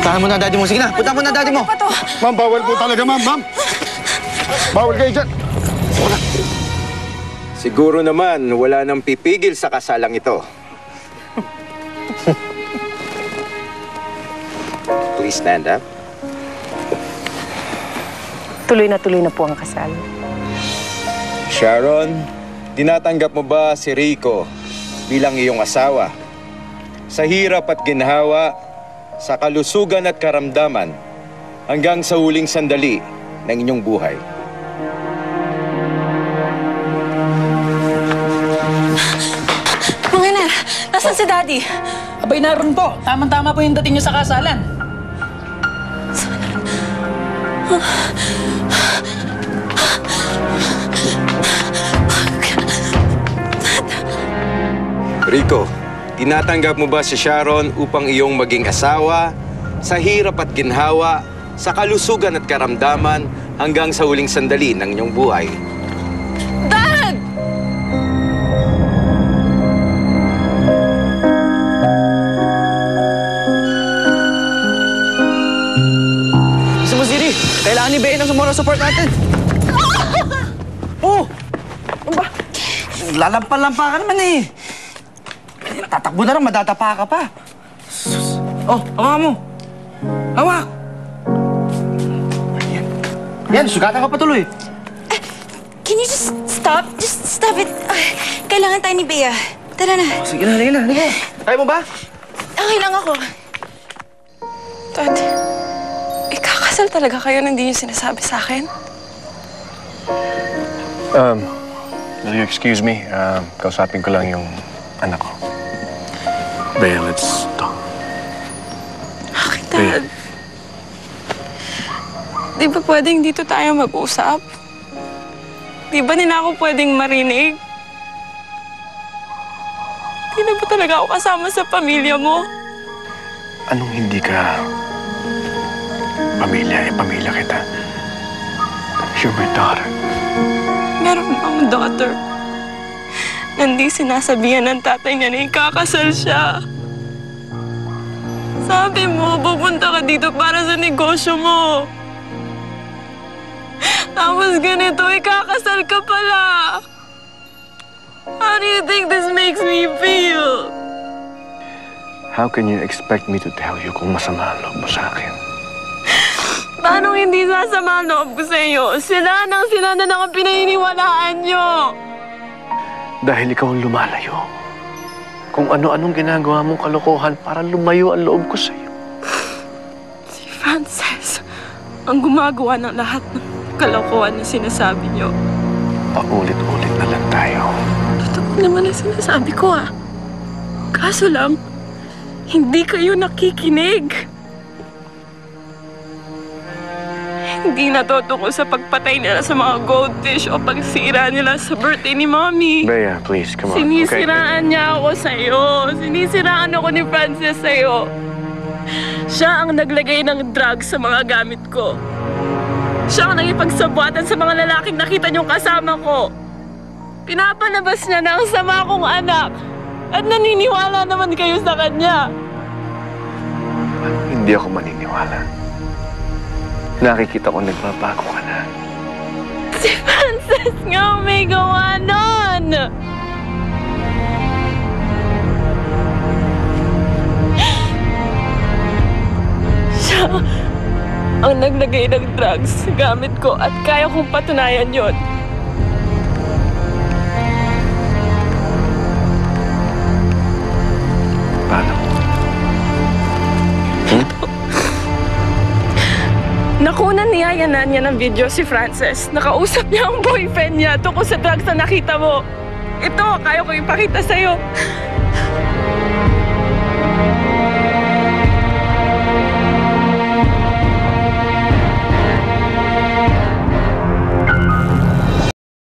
Puntahan mo na daddy mo. Sige na, puntahan mo na daddy mo. Ma'am, bawal po talaga, ma'am. Ma'am! Bawal kayo dyan. Siguro naman, wala nang pipigil sa kasalang ito. Please stand up. Tuloy na po ang kasal. Sharon, tinatanggap mo ba si Rico bilang iyong asawa? Sa hirap at ginhawa, sa kalusugan at karamdaman, hanggang sa huling sandali ng inyong buhay. Mga ina, nasan si Daddy? Abay, naroon po. Tama-tama po yung dating niyo sa kasalan. Rico, tinatanggap mo ba si Sharon upang iyong maging asawa sa hirap at ginhawa, sa kalusugan at karamdaman, hanggang sa huling sandali ng inyong buhay? Dad! Gusto mo, Siri? Kailangan ni Bea ng moral support natin. Oh! Ano ba? Lalampa-lampa ka naman eh. Tatakbo na lang, madadapa ka pa. Oh, hawakan mo. Hawak! Yan, sugatan ka pa tuloy. Can you just stop? Just stop it. Kailangan tayo ni Bea. Tara na. Sige na, halika na. Kaya mo ba? Okay lang ako. Dad, ikakasal talaga kayo na hindi niyo sinasabi sa akin? Will you excuse me? Kausapin ko lang yung anak ko. Bea, let's talk. Bakit, Dad? Di ba pwedeng dito tayo mag-usap? Di ba nila ako pwedeng marinig? Di na ba talaga ako kasama sa pamilya mo? Anong hindi ka pamilya? Pamilya kita. You're my daughter. Meron akong daughter. Nandi sinasabihan ng tatay niya na ikakasal siya. Sabi mo, pupunta ka dito para sa negosyo mo. Tapos ganito, ikakasal ka pala. How do you think this makes me feel? How can you expect me to tell you kung masama ang loob mo sa akin? Paano hindi sasama ang loob ko sa iyo? Sila na ang pinahiniwalaan niyo. Dahil ikaw ang lumalayo. Kung ano-anong ginagawa mong kalokohan para lumayo ang loob ko sa iyo. Si Frances ang gumagawa ng lahat ng kalokohan na sinasabi niyo. Paulit-ulit na lang tayo. Totoo naman ang sinasabi ko, ah. Kaso lang, hindi kayo nakikinig. Hindi natutuko sa pagpatay nila sa mga goldfish o pagsira nila sa birthday ni Mommy. Bea, please, come on. Sinisiraan niya ako sa'yo. Sinisiraan ako ni Frances sa'yo. Siya ang naglagay ng drugs sa mga gamit ko. Siya ang nangipagsabuatan sa mga lalaking nakita niyong kasama ko. Pinapalabas niya na ang sama kong anak. At naniniwala naman kayo sa kanya. Hindi ako maniniwala. Nakikita ko nagbabago ka na. Si Frances nga may gawa nun! Siya ang naglagay ng drugs sa gamit ko at kaya kong patunayan yon. Paano? Nakunan niya ng video si Frances. Nakausap niya ang boyfriend niya tungkol sa drugs na nakita mo. Ito, kaya ko ipakita sa'yo.